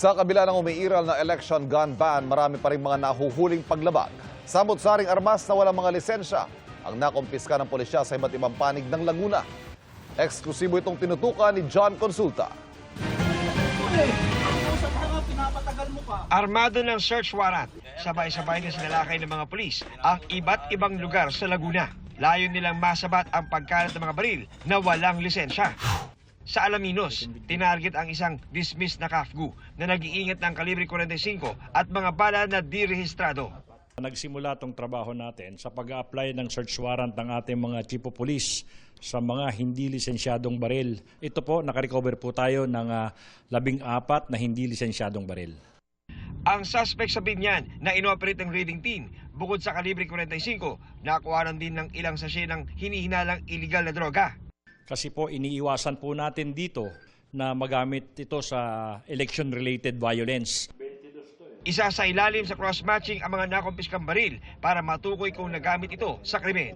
Sa kabila ng umiiral na election gun ban, marami pa rin mga nahuhuling paglabag. Samot-saring armas na walang mga lisensya ang nakumpiska ng pulisya sa iba't ibang panig ng Laguna. Eksklusibo itong tinutukan ni John Consulta. Armado ng search warrant, sabay-sabay na sinalakay ng mga pulis ang iba't ibang lugar sa Laguna. Layon nilang masabat ang pagkalat ng mga baril na walang lisensya. Sa Alaminos, tinarget ang isang dismissed na kafgu na nag-iingat ng kalibre 45 at mga bala na di-rehistrado. Nagsimula itong trabaho natin sa pag-a-apply ng search warrant ng ating mga chief of police sa mga hindi lisensyadong baril. Ito po, nakarecover po tayo ng 14 na hindi lisensyadong baril. Ang suspect sa Binyan na inoperate ng raiding team, bukod sa kalibre 45, nakuhanan din ng ilang sachet ng hinihinalang illegal na droga. Kasi po iniiwasan po natin dito na magamit ito sa election-related violence. Isa sa ilalim sa cross-matching ang mga nakumpiskang baril para matukoy kung nagamit ito sa krimen.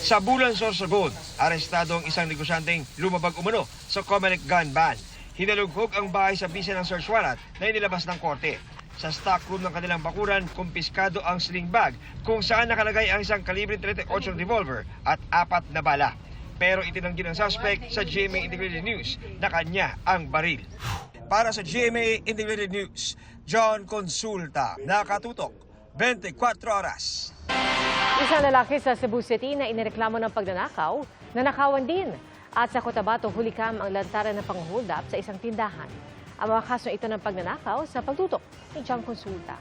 Sa Bulan, Sorsogon, arestado ang isang negosyanteng lumabag umano sa Comelec gun ban. Hinalughog ang bahay sa bisa ng search warrant na inilabas ng korte. Sa stockroom ng kanilang bakuran, kumpiskado ang sling bag kung saan nakalagay ang isang kalibre 38 revolver at 4 na bala. Pero itinanggi ng suspect sa GMA Integrated News na kanya ang baril. Para sa GMA Integrated News, John Consulta, nakatutok, 24 oras. Isang lalaki sa Cebu City na inireklamo ng pagnanakaw, nanakawan din. At sa Cotabato, hulikam ang lantaran ng pang-hold up sa isang tindahan. Ang mga kaso ito ng pagnanakaw sa pagtutok ni John Consulta.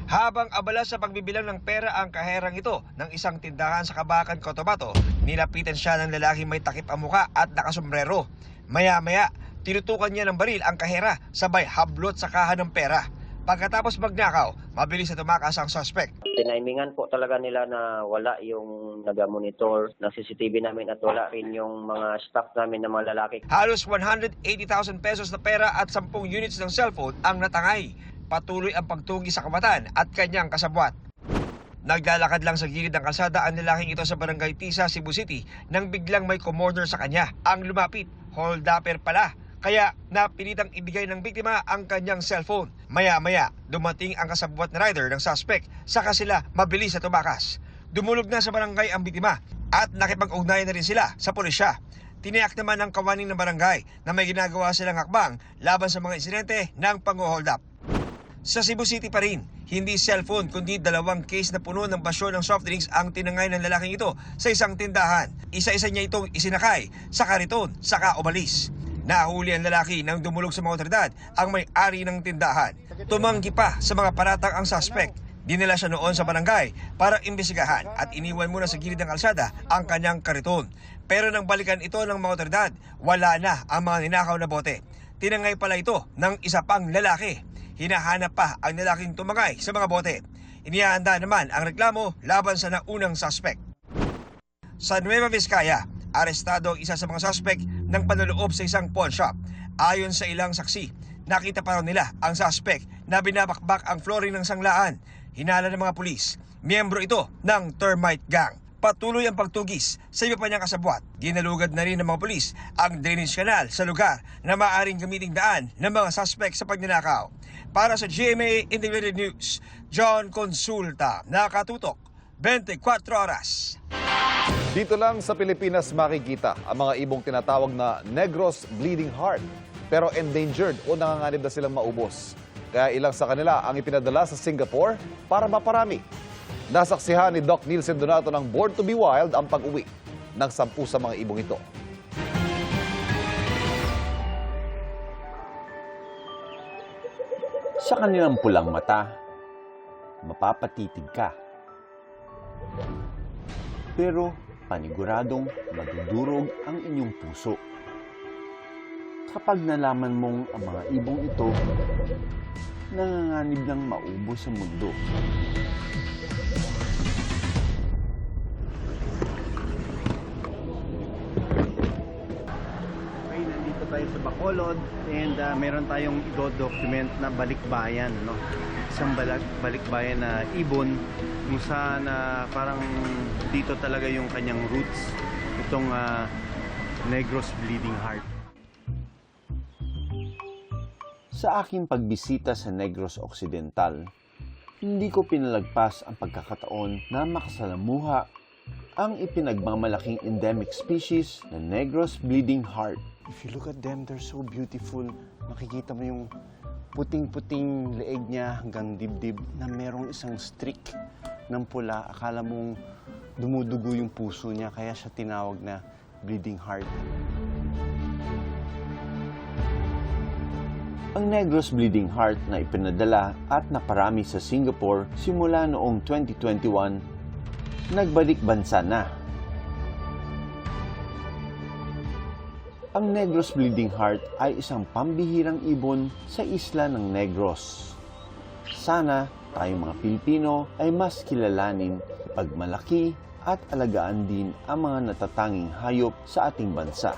Habang abala sa pagbibilang ng pera ang kaherang ito ng isang tindahan sa Kabakan, Cotabato, nilapitan siya ng lalaking may takip ang muka at nakasombrero. Maya-maya, tinutukan niya ng baril ang kahera sabay hablot sa kaha ng pera. Pagkatapos magnakaw, mabilis na tumakas ang suspect. Tinaimingan po talaga nila na wala yung nag-monitor ng CCTV namin at wala rin yung mga staff namin na mga lalaki. Halos 180,000 pesos na pera at 10 units ng cellphone ang natangay. Patuloy ang pagtugi sa kamatan at kanyang kasabwat. Naglalakad lang sa gilid ng kalsada ang lalaking ito sa Barangay Tisa, Cebu City nang biglang may commoner sa kanya. Ang lumapit, hold-upper pala. Kaya napilitang ibigay ng biktima ang kanyang cellphone. Maya-maya, dumating ang kasabwat na rider ng suspect. Saka sila mabilis na tumakas. Dumulog na sa barangay ang biktima at nakipag-ugnayan na rin sila sa pulisya. Tiniyak naman ng kawaning ng barangay na may ginagawa silang hakbang laban sa mga insidente ng pang-hold up. Sa Cebu City pa rin, hindi cellphone kundi 2 case na puno ng basyo ng soft drinks ang tinangay ng lalaking ito sa isang tindahan. Isa-isa niya itong isinakay sa kariton saka umalis. Nahuli ang lalaki nang dumulog sa mga otoridad ang may-ari ng tindahan. Tumanggi pa sa mga paratang ang suspect. Dinala siya noon sa barangay para imbestigahan at iniwan muna sa gilid ng kalsada ang kanyang kariton. Pero nang balikan ito ng mga otoridad, wala na ang mga ninakaw na bote. Tinangay pala ito ng isa pang lalaki. Hinahanap pa ang lalaking tumangay sa mga bote. Inihahanda naman ang reklamo laban sa naunang suspect. Sa Nueva Vizcaya, arestado ang isa sa mga suspect ng panloloob sa isang pawn shop. Ayon sa ilang saksi, nakita pa raw nila ang suspect na binabakbak ang flooring ng sanglaan. Hinala ng mga pulis, miyembro ito ng termite gang. Patuloy ang pagtugis sa iba pa niyang kasabwat. Ginalugad na rin ng mga pulis ang drainage canal sa lugar na maaaring gamiting daan ng mga suspect sa pagnanakaw. Para sa GMA Integrated News, John Consulta, nakatutok, 24 oras. Dito lang sa Pilipinas makikita ang mga ibong tinatawag na Negros Bleeding Heart, pero endangered o nanganganib na silang maubos. Kaya ilang sa kanila ang ipinadala sa Singapore para maparami. Nasaksihan ni Doc Nielsen Donato ng Born to be Wild ang pag-uwi ng 10 sa mga ibong ito. Sa kanilang pulang mata, mapapatitig ka. Pero paniguradong madudurog ang inyong puso. Kapag nalaman mong ang mga ibong ito nanganganib ng maubos sa mundo. Nandito tayo sa Bacolod and meron tayong i-document na balikbayan, no? Isang balikbayan na ibon kung saan parang dito talaga yung kanyang roots. Itong Negros Bleeding Heart. Sa aking pagbisita sa Negros Occidental, hindi ko pinalagpas ang pagkakataon na makasalamuha ang ipinagmamalaking endemic species na Negros Bleeding Heart. If you look at them, they're so beautiful. Makikita mo yung puting-puting leeg niya hanggang dibdib na merong isang streak ng pula. Akala mong dumudugo yung puso niya, kaya siya tinawag na bleeding heart. Ang Negros Bleeding Heart na ipinadala at naparami sa Singapore simula noong 2021, nagbalik bansa na. Ang Negros Bleeding Heart ay isang pambihirang ibon sa isla ng Negros. Sana tayong mga Pilipino ay mas kilalanin, pagmalaki at alagaan din ang mga natatanging hayop sa ating bansa.